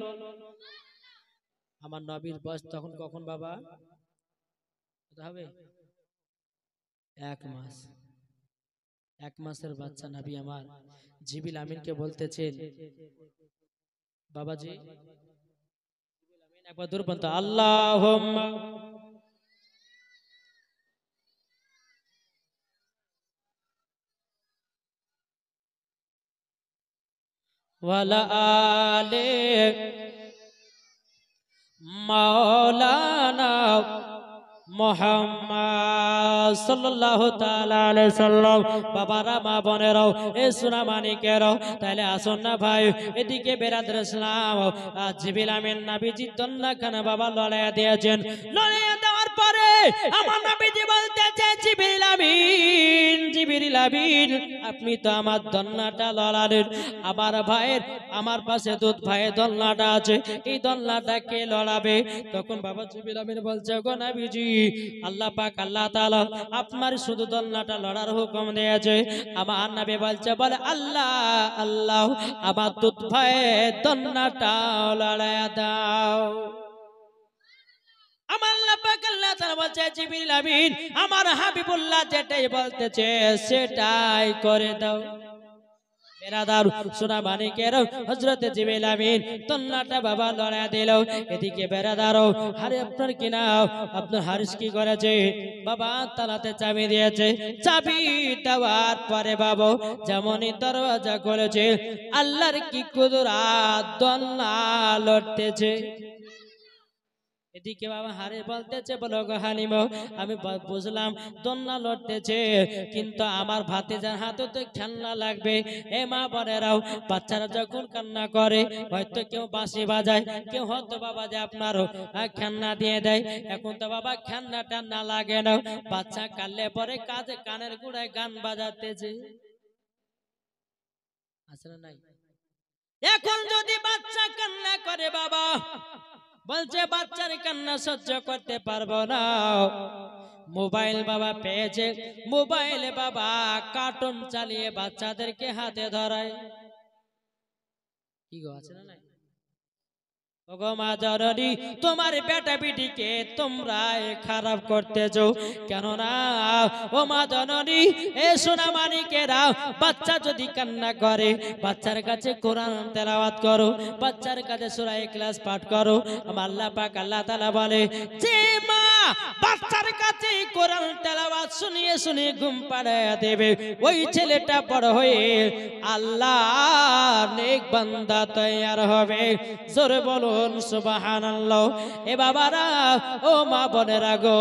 আমার নবীর বয়স তখন কখন বাবা হবে 1 মাস। 1 মাসের বাচ্চা নবী আমার জিবরিল আমিনকে বলতেছেন বাবাজি একবার দূর পর্যন্ত আল্লাহুম্মা ওয়ালা আলে মাওলানা মুহাম্মদ সাল্লাল্লাহু তাআলা আলাইহি সাল্লাম। বাবারা মা বোনেরাও এ সোনা মানিকেরাও তাহলে আসুন না ভাই এদিকে বেরাদর ইসলাম জিবরিল আমিন নবীজি দন্নাখানা বাবা লড়াইয়া দিয়েছেন। লড়াইয়া দেওয়ার পরে আমার নবীজি বলতেছে জিবরিল আমিন আপনি তো আমার দন্নাটা লড়ালেন, আমার ভাইয়ের আমার পাশে দুধ ভাইয়ের দন্নাটা আছে, এই দন্নাটা কে লড়াবে? তখন বাবা জিবরিল আমিন বলছে গো নবীজি আল্লাহ পাক আল্লাহ তাআলা আপনার শুধু দন্নাটা লড়ার হুকুম দিয়েছে। আমার নবী বলছে বলে আল্লাহ আল্লাহ আমার দুধ ভাইয়ের দন্নাটা লড়াইয়া দাও। আমার আল্লাহ পাক আল্লাহ তাআলা বলছে জিবরিল আমিন আমার হাবিবুল্লাহ যেটাই বলতেছে সেটাই করে দাও। বেরাদার সোনা মানিকের হযরত জিবরিল আমিন দন্নাটা বাবা লড়াইয়া দিল। এদিকে বেরাদারও আরে আপনার কি নাও আপনার হারিস কি করেছে বাবা তালাতে চাবি দিয়েছে। চাবি দেওয়ার পরে বাবা যেমনই দরওয়াজা করেছে আল্লাহর কি কুদরত দন্না লড়তেছে। এদিকে বাবা হারে বলতেছে বলো গো হালিমা আমি বুঝলাম দন্না লড়তেছে কিন্তু আমার ভাতিজার হাতে তো খেলনা লাগবে। এ মা বোনেরাও বাচ্চারা যখন কান্না করে হয়তো কেউ বাঁশি বাজায়, কেউ হয়তো বাবা যে আপনারও খেলনা দিয়ে দেয়। এখন তো বাবা খেলনাটা না লাগে না, বাচ্চা কানলে পরে কাজে কানের গুড়ায় গান বাজাতেছে আছে না নাই? এখন যদি বাচ্চা কান্না করে বাবা বলছে বাচ্চার কান্না সহ্য করতে পারবো না, মোবাইল বাবা পেয়েছে, মোবাইলে বাবা কার্টুন চালিয়ে বাচ্চাদেরকে হাতে ধরায়। কি গো আছে না নাই? ওগো মা জননী তোমার বেটা বেটিকে তোমরা খারাপ করতেছো কেন না? ও মা জননী এ সোনা মানিকেরা বাচ্চা যদি কান্না করে বাচ্চার কাছে কোরআন তেলাওয়াত করো, বাচ্চার কাছে সূরা ইখলাস পাঠ করো। আমার আল্লাহ পাক আল্লাহ তাআলা বলে যে মা বাচ্চার কাছে কোরআন তেলাওয়াত শুনিয়ে শুনিয়ে ঘুম পাড়ায়া দেবে ওই ছেলেটা বড় হয়ে আল্লাহর নেক বান্দা তৈয়ার হবে। জোরে বলো সুবহানাল্লাহ। এ বাবারা ও মা বোনেরা গো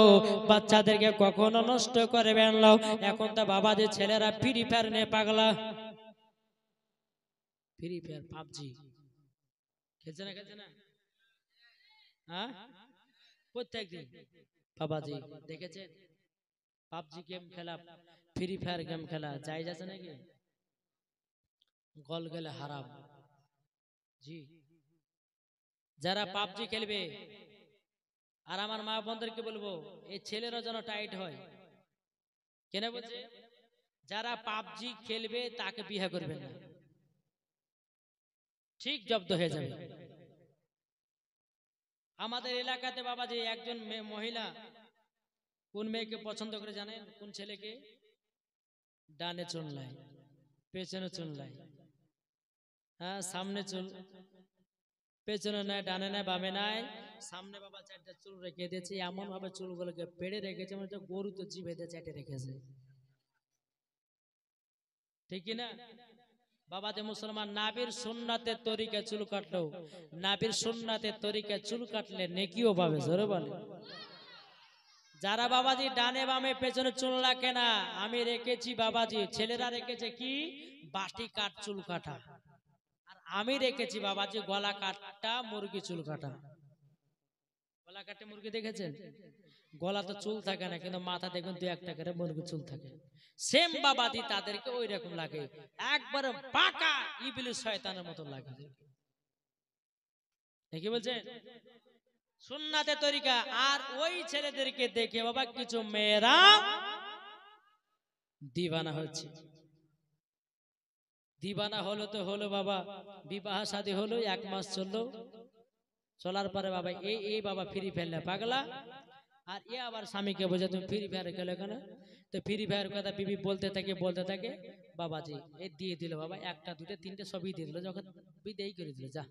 বাচ্চাদেরকে কখনো নষ্ট করবেন না। এখন তো বাবা যে ছেলেরা ফ্রি ফায়ার নিয়ে পাগলা, ফ্রি ফায়ার পাবজি খেলছে না খেলছে না? হ্যাঁ, প্রত্যেকদিন। বাবাজি দেখেছেন পাবজি গেম খেলা, ফ্রি ফায়ার গেম খেলা জায়েজ আছে নাকি? গল গেলে হারাম। জি, যারা পাবজি খেলবে, আর আমার মা বোনদেরকে বলবো এই ছেলেরা যেন টাইট হয়। কেন বলছে? যারা পাবজি খেলবে তাকে বিয়ে করবেন না, ঠিক জব্দ হয়ে যাবে। আমাদের এলাকাতে বাবাজি একজন মহিলা কোন মেয়েকে পছন্দ করে জানেন? কোন ছেলেকে? ডানে চুল নাই, পেছনে চুল নাই, হ্যাঁ সামনে চুল, পেছনে নাই, ডানে নাই, বামে নাই, সামনে বাবা চারটা চুল রেখে দিয়েছে, এমন ভাবে চুলগুলোকে পেড়ে রেখেছে মানে গরু তো জিভেতে চেটে রেখেছে। ঠিক না? বাবা যে মুসলমান নাবির সুন্নাতের তরিকা চুল কাটলো, নাবির সুন্নাতের তরিকা চুল কাটলে নেকিও পাবে, জোরে বলে। যারা বাবাজি ডানে বামে পেছনে চুল রাখে না, আমি রেখেছি বাবাজি, ছেলেরা রেখেছে কি বাটি কাট চুল কাটা, আর আমি রেখেছি বাবাজি গলা কাটটা মুরগি চুল কাটা। গলা কাটে মুরগি দেখেছেন? গলা তো চুল থাকে না, কিন্তু মাথা দেখবেন দু একটা করে মুরগি চুল থাকে। সেম বাবাজি তাদেরকে ওই রকম লাগে, একবারে পাকা ইবলিস শয়তানের মতো লাগে। কি বলছেন? সুন্নাতের তরিকা। আর ওই ছেলেদেরকে দেখে বাবা কিছু মেয়েরা দিবানা হচ্ছে। দিবানা হলো তো হলো বাবা, বিবাহ শাদী হলো, 1 মাস চললো, চলার পরে বাবা এই বাবা ফ্রি ফেললে পাগলা, আর এ আবার স্বামীকে বোঝে তুমি ফ্রি ফায়ার খেলো কেন? তো ফ্রি ফায়ার কথা বিবি বলতে থাকে বাবাজি এ দিয়ে দিল বাবা, একটা দুটো তিনটে সবই দিয়ে দিল, যখন বিদেই করে দিল যা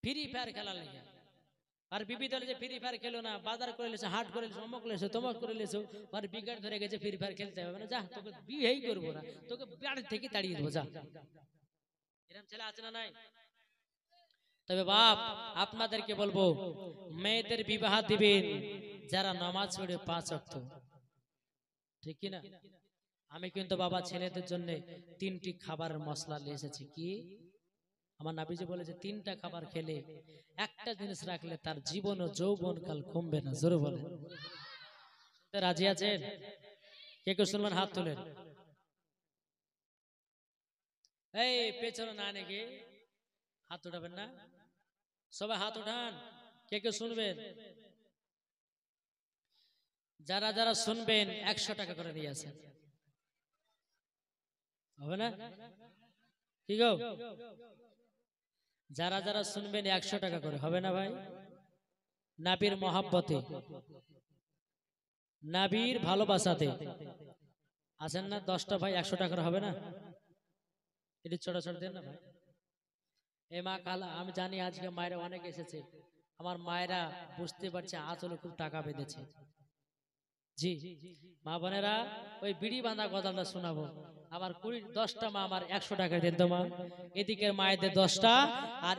ফ্রি ফায়ার খেলার লেগে। আর বিবি দলে যে ফ্রি ফায়ার খেলো না, বাজার করে লেছো, হাট করে লেছো, অমুক লেছো, তমক করে লেছো, আর বিগাড় ধরে গেছে ফ্রি ফায়ার খেলতে হবে না, যা তোকে বিয়েই করবো না, তোকে বাড়ি থেকে তাড়িয়ে দেবো যা। এরকম ছেলে আছে না নাই? তবে বাপ আপনাদেরকে বলবো মেয়েদের বিবাহ দিবেন যারা নামাজ পড়ে 5 ওয়াক্ত, ঠিক কি না? আমি কিন্তু বাবা ছেলেদের জন্য 3টি খাবারের মশলা নিয়ে এসেছি। কি? আমার নবীজি বলেছে 3টা খাবার খেলে একটা জিনিস রাখলে তার জীবন ও যৌবন কাল কমবে না, জোরে বলেন। রাজি আছেন? কে কে শুনবেন হাত তোলেন। এই পেছনে না নাকি হাত উঠাবেন না, সবাই হাত উঠান। কে কে শুনবেন? যারা যারা শুনবেন 100 টাকা করে নিয়ে আসেন, হবে না? কি গো, যারা যারা শুনবেন 100 টাকা করে, হবে না ভাই? নবীর মহব্বতে, নবীর ভালোবাসাতে আছেন না 10টা ভাই, 100 টাকা হবে না? এটি ছোট ছোট দেন না ভাই। এ মা কালা, আমি জানি আজকে মায়েরা অনেক এসেছে, আমার মায়েরা বুঝতে পারছে আঁচলে খুব টাকা বেঁধেছে। জি মা বোনেরা, ওই বিড়ি বাঁধা গজালটা শোনাবো, আমার 10টা মা আমার 100 টাকা দেন তো মা। এদিকের মায়েদের 10টা, আর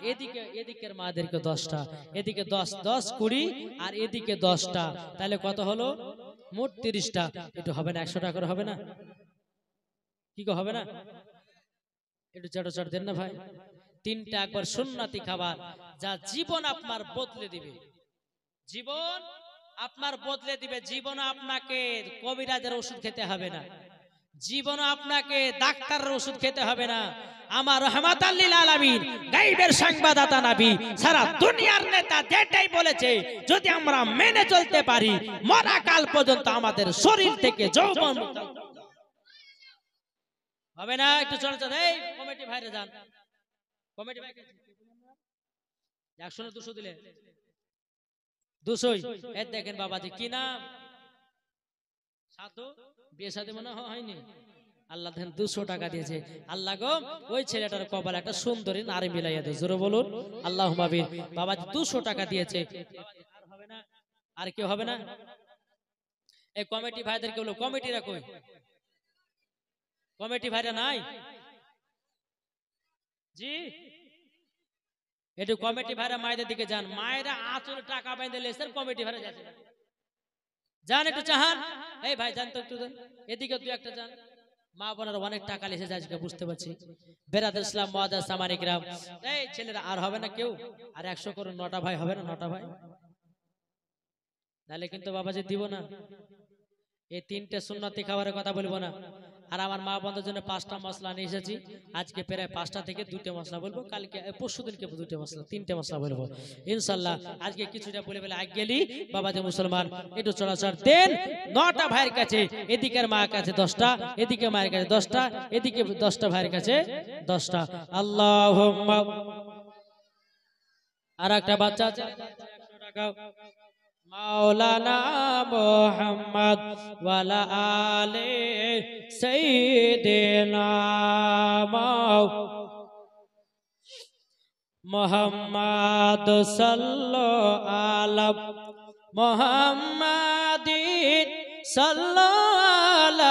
এদিকের মাদেরকে 10টা, এদিকে 10 10 20, আর এদিকে 10টা, তাহলে কত হলো? মোট 30টা। একটু হবে না 100 টাকা করে হবে না? কি গো হবে না? একটু চট চট দেন না ভাই। 3টা একবার সুন্নতি খাবার যা জীবন আপনার বদলে দিবে, জীবন আপনার বদলে দিবে। জীবন আপনাকে কবিরাজের ওষুধ খেতে হবে না, জীবন আপনাকে ডাক্তারের ওষুধ খেতে হবে না। আমার রহমাতাল লিল আলামিন গায়বের সংবাদদাতা নবী সারা দুনিয়ার নেতা যেটাই বলেছে যদি আমরা মেনে চলতে পারি, মরা কাল পর্যন্ত আমাদের শরীর থেকে যৌবন হবে না। একটু চলে চলে এই কমিটি ভাইরে যান, কমিটি ভাই 100 না 200 দিলে 200ই। এর দেখেন বাবাজি কি নাম? সাধু, বিয়ে শাদী মনে হয়নি, আল্লাহ দেন 200 টাকা দিয়েছে। আল্লাহ গো ওই ছেলেটার কপালে একটা সুন্দরী নারী মিলাইয়া দাও, জোরে বলুন আল্লাহুম্মা আমিন। বাবাজি 200 টাকা দিয়েছে, আর হবে না? আর কেউ হবে না? এই কমিটি ভাইদেরকে বলো, কমিটিরা কই? কমিটি ভাইরা নাই? জি একটু কমিটি ভাইরা মায়েদের দিকে যান, মায়েরা আঁচলে টাকা বেঁধে লেছেন, কমিটি ভাইরা যাচ্ছে যান, একটু চাহান। এই ভাই যান তো একটু, এদিকে 2 একটা যান, মা বোনের অনেক টাকা লেসে যায়, বুঝতে পারছি। বেরাদুল ইসলাম মুআজ্জাজ সামানিক রাম, এই ছেলেরা আর হবে না কেউ, আর 100 করুন, 9টা ভাই হবে না, 9টা ভাই, নাহলে কিন্তু বাবাজি দিব না। এই 3টে সুন্নতি খাবারের কথা বলবো না। আর আমার মা বোনদের জন্য 5টা মশলা নিয়ে এসেছি। আজকে প্রায় 5টা থেকে 2টে মশলা বলবো, কালকে পরশু দিনকে 2টে মশলা, 3টে মশলা বলবো ইনশাআল্লাহ। আজকে কিছুটা বলে বলে আগে গেলি বাবাজি মুসলমান একটু চলাচল দেন। 9টা ভাইয়ের কাছে, এদিকের মায়ের কাছে 10টা, এদিকে মায়ের কাছে 10টা, এদিকে 10টা ভাইয়ের কাছে 10টা। আল্লাহুম্মা। আর একটা বাচ্চা আছে, 100 টাকা। মাওলানা মুহাম্মদ ওয়ালা আলে সাইয়্যিদিনা মুহাম্মদ সাল্লাল্লাহু আলা মুহাম্মাদিন সাল্লাল্লাহু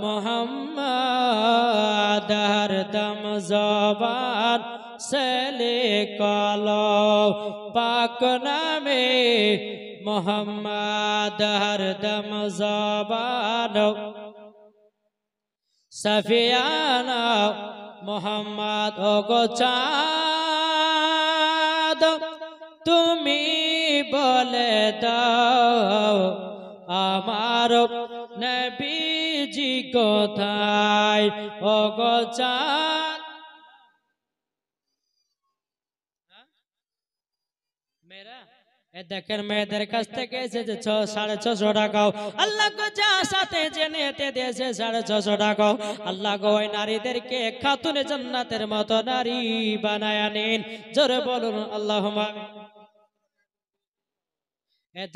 মুহাম্মদ হরদম জবান সেলে কালো পাক নামে মুহাম্মদ হরদম জবান সফিয়ানা মুহাম্মদ ওগো চাঁদ তুমি বলে দাও আমার নবীজি কোথায়, ওগো চাঁদ। দেখেন মেয়েদের কাছ থেকে এসেছে 650 টাকাও, আল্লাহ গো যা সাথে জেনেতে দিয়েছে 650 টাকাও। আল্লাহ গো ওই নারীদেরকে খাতুনে জান্নাতের মতো নারী বানায়া নিন, জোরে বলুন আল্লাহুম্মা।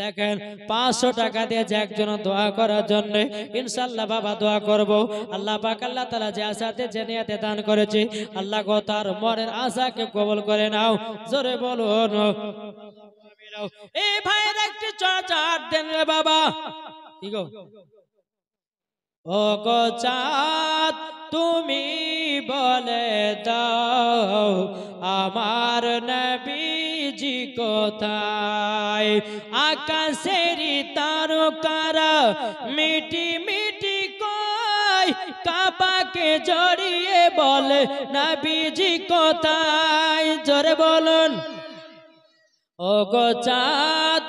দেখেন 500 টাকা দিয়েছে একজন দোয়া করার জন্য, ইনশাআল্লাহ বাবা দোয়া করব। আল্লাহ পাক আল্লাহ তাআলা যে আশাতে যে নিয়তে দান করেছে, আল্লাহ গো তার মনের আশাকে কবুল করে নাও, জোরে বলুন। এই ভাইয়ের একটি চাচার দেন রে বাবা, কি গো ও গো চাঁদ তুমি বলে দাও আমার নবীজি কোথায়, আকাশের তারকারা মিটি মিটি কয় কাবাকে জড়িয়ে বলে নবীজি কোথায়, জোরে বলুন ও গো চাঁদ।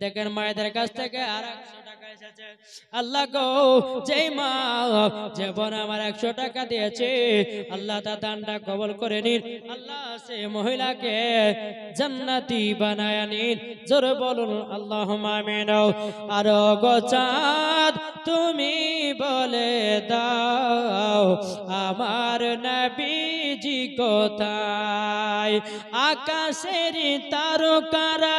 দেখেন মায়েদের কাছ থেকে আর 100 টাকা এসেছে। আল্লাহ গো যেই মা যে বোন আমার 100 টাকা দিয়েছে, আল্লাহ তার দানটা কবুল করে নিন, আল্লাহ সে মহিলাকে জান্নাতি বানায় নিন, জোরে বলুন আল্লাহুম্মা আমিন। আর গো চাঁদ তুমি বলে দাও আমার নবীজি কোথায়, আকাশের তারকারা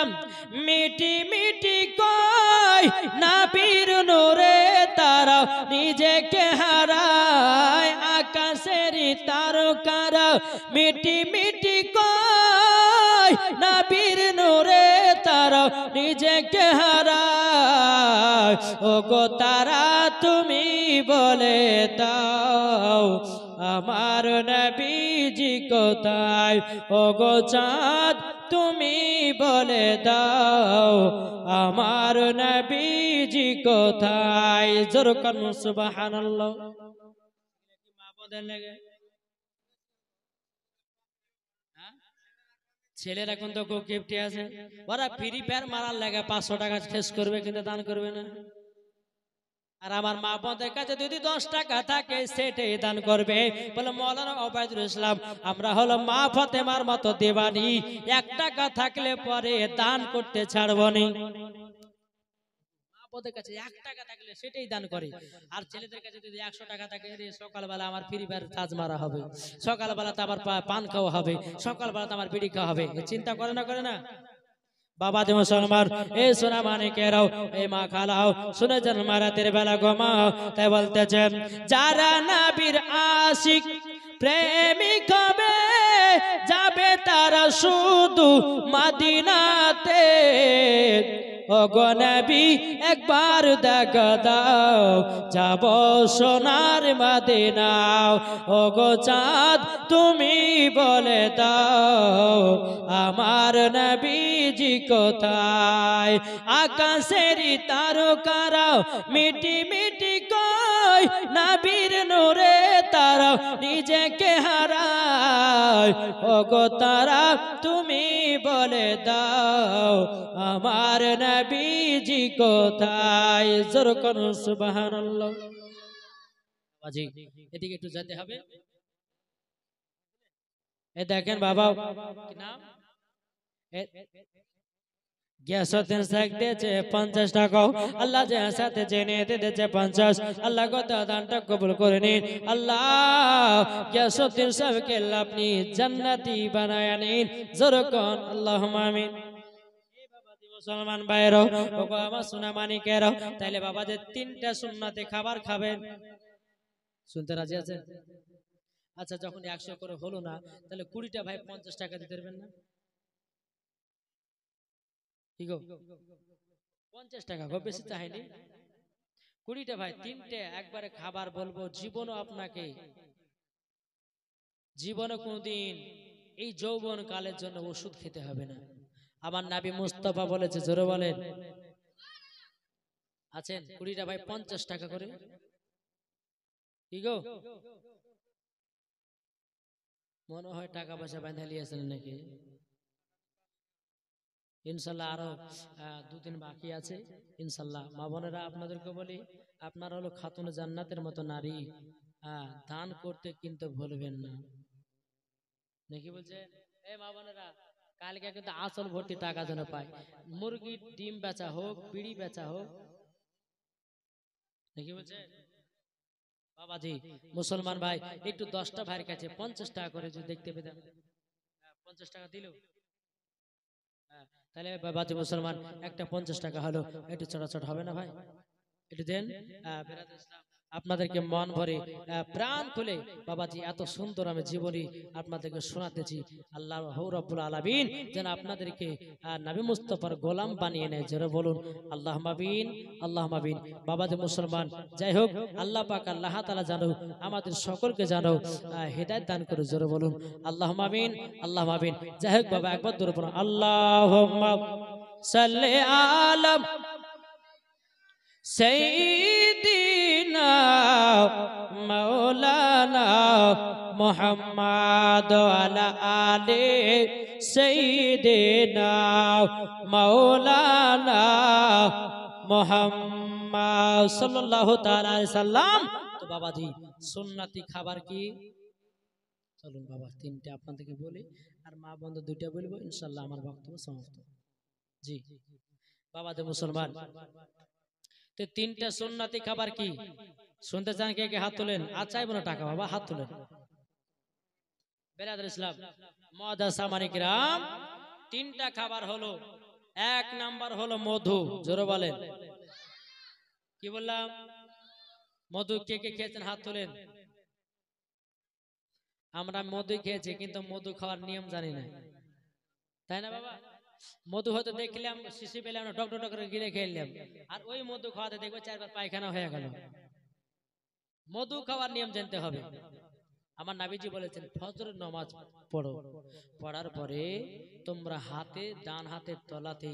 মিটি মিটি কয় নবীর নূরে তারা নিজেকে হারায়, আকাশের তারকারা মিটি মিটি কয় নবীর নূরে তারা নিজেকে হারায়, ও গো তারা তুমি বলে দাও আমার নবীজি কোথায়, ও গো চাঁদ তুমি বলে দাও আমার নবীজি কোথায়, জোরে কান সুবহানাল্লাহ। মা বলেন লাগে ছেলের এখন তো খুব গিফট আছে, ওরা ফ্রি ফায়ার মারার লাগে 500 টাকা শেষ করবে কিন্তু দান করবে না। আর আমার মা বোনদের কাছে যদি 10 টাকা থাকে সেটাই দান করবে। বলে মাওলানা ওবায়দুল ইসলাম আমরা হলো মা ফাতেমার মতো দেবানি, 1 টাকা থাকলে পরে দান করতে ছাড়বনি। মা বোনদের কাছে 1 টাকা থাকলে সেটাই দান করে। আর ছেলেদের কাছে যদি 100 টাকা থাকে, সকালবেলা আমার ফ্রি ফায়ার চার্জ মারা হবে, সকালবেলাতে আমার পান খাওয়া হবে, সকালবেলাতে আমার বিড়ি খাওয়া হবে, চিন্তা করে না করে না বাবা যে মুসলমান এই সোনা মানিকেরাও এই মা খালাও শুনে যান মারাতের বেলা গোমা, তাই বলতেছে যারা নবীর আশিক প্রেমিক হবে যাবে তারা শুধু মদিনাতে, ও গো নবী একবার দেখা দাও, যাব সোনার মদিনাও। ও গো চাঁদ তুমি বলে দাও, আমার নবীজি কোথায়? আকাশের তারকারা মিটি মিটি কই, নবীর নূরে তারা নিজেকে হারায়। ও গো তারা তুমি বলে দাও, আমার নবীজি কোথায়? জোর করুন সুবহানাল্লাহ। বাজি এদিকে একটু যেতে হবে। এ দেখেন বাবা, কি নাম? গ্যাসুদ্দিন শেখ দিয়েছে 50 টাকা। আল্লাহ যে সাথে জেনে দিয়েছে 50। আল্লাহ কত দানটা কবুল করে নিন। আল্লাহ গ্যাসুদ্দিন সাহেবকে আপনি জান্নাতি বানায় নিন। জোরে কোন আল্লাহুম্মা আমিন। মুসলমান ভাইরা, ওগো আমার সোনা মানিকেরা, তাইলে বাবা যে 3টা সুন্নতে খাবার খাবেন, শুনতে রাজি আছেন? আচ্ছা, যখন 100 করে হলো না, তাহলে 20টা ভাই 50 টাকা দিতে পারবেন না? কি গো 50 টাকা গো, বেশি চাইনি। 20টা ভাই 3টে একবারে খাবার বলবো, জীবনও আপনাকে, জীবনে কোনদিন এই যৌবন কালের জন্য ওষুধ খেতে হবে না। আমার নবী মুস্তাফা বলেছে, জোরে বলেন আছেন? 20টা ভাই 50 টাকা করে। কি গো মনে হয় টাকা পয়সা বাঁধা লিয়েছেন নাকি? ইনশাল্লাহ আরো 2 দিন বাকি আছে ইনশাল্লাহ। মা বোনেরা আপনাদেরকে বলি, আপনারা হলো খাতুন জান্নাতের মতো নারী, দান করতে কিন্তু ভুলবেন না, নাকি বলছে? এই মা বোনেরা, কালকে কিন্তু আসল ভর্তি টাকা যেন পায়। মুরগির ডিম বেচা হোক, বিড়ি বেচা হোক, নাকি বলছে? বাবাজি মুসলমান ভাই, একটু 10টা ভাইয়ের কাছে 50 টাকা করে যদি দেখতে পেতাম, 50 টাকা দিল, তাহলে বাবাজি মুসলমান একটা 50 টাকা হলো, একটু ছোট হবে না ভাই? একটু দেন। আপনাদেরকে মন ভরে প্রাণ খুলে বাবাজি এত সুন্দর আমি জীবনী আপনাদেরকে শোনাতেছি। আল্লাহ রাব্বুল আলামিন যেন আপনাদেরকে নবী মুস্তাফার গোলাম বানিয়ে নেয়। জোরে বলুন আল্লাহুম্মা আমিন, আল্লাহুম্মা আমিন। বাবাজি মুসলমান, যাই হোক, আল্লাহ পাক আল্লাহ তাআলা জানো আমাদের সকলকে জানো হেদায়েত দান করে। জোরে বলুন আল্লাহুম্মা আমিন, আল্লাহুম্মা আমিন। যাই হোক বাবা, একবার দূরে পড়ুন, আল্লাহুম্মা সাল্লি আলা সাইয়্যিদিনা মাওলানা মুহাম্মদ ওয়ালা আলি সাইয়্যিদিনা মাওলানা মুহাম্মদ সাল্লাল্লাহু তাআলা আলাইহি সাল্লাম। তো বাবাজি সুন্নতি খাবার কি? চলুন বাবা 3টে আপনাদেরকে বলি, আর মা বন্ধু 2টা বলবো, ইনশাআল্লাহ আমার বক্তব্য সমাপ্ত। জি বাবাজি মুসলমান, তো 3টা সুন্নতি খাবার কি শুনতে চান? কে কে হাত তোলেন? আর চাইবো না টাকা বাবা, হাত তোলেন। বেরাদর ইসলাম মুআদ্দাস সামানিকরাম, 3টা খাবার হলো, 1 নাম্বার হলো মধু। জোরে বলেন, কি বললাম? মধু। কে কে খেয়েছেন হাত তোলেন। আমরা মধু খেয়েছি, কিন্তু মধু খাওয়ার নিয়ম জানি না, তাই না বাবা? মধু হয়তো দেখলাম, শিশি পেলাম না, ডক্টর ডক্টর গিলে খেলাম, আর ওই মধু খাওয়াতে দেখবো 4বার পায়খানা হয়ে গেল। মধু খাওয়ার নিয়ম জানতে হবে। আমার নবীজি বলেছেন, ফজর নামাজ পড়ো, পড়ার পরে তোমরা ডান হাতের তলাতে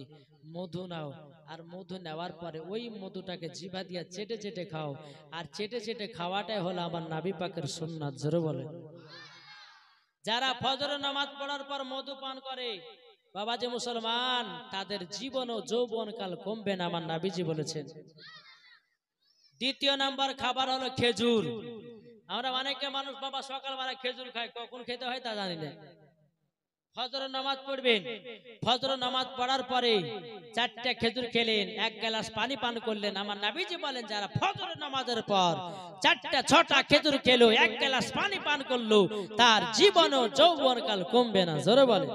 মধু নাও, আর মধু নেওয়ার পরে ওই মধুটাকে জিভা দিয়ে চেটে চেটে খাও, আর চেটে চেটে খাওয়াটাই হলো আমার নবী পাকের সুন্নাত। জোরে বলে, যারা ফজর নামাজ পড়ার পর মধু পান করে বাবাজি মুসলমান, তাদের জীবন ও যৌবন কাল কমবে না, আমার নবীজি বলেছেন। 2য় নাম্বার খাবার হলো খেজুর। আমরা অনেকে মানুষ বাবা সকালবেলা খেজুর খায়, কখন খেতে হয় তা জানি না। ফজর নামাজ পড়বেন, ফজর নামাজ পড়ার পরে 4টা খেজুর খেলেন, 1 গ্লাস পানি পান করলেন। আমার নবীজি বলেন, যারা ফজর নামাজের পর 4টা 6টা খেজুর খেলো, 1 গ্লাস পানি পান করলো, তার জীবন ও যৌবন কাল কমবে না। জোরে বলে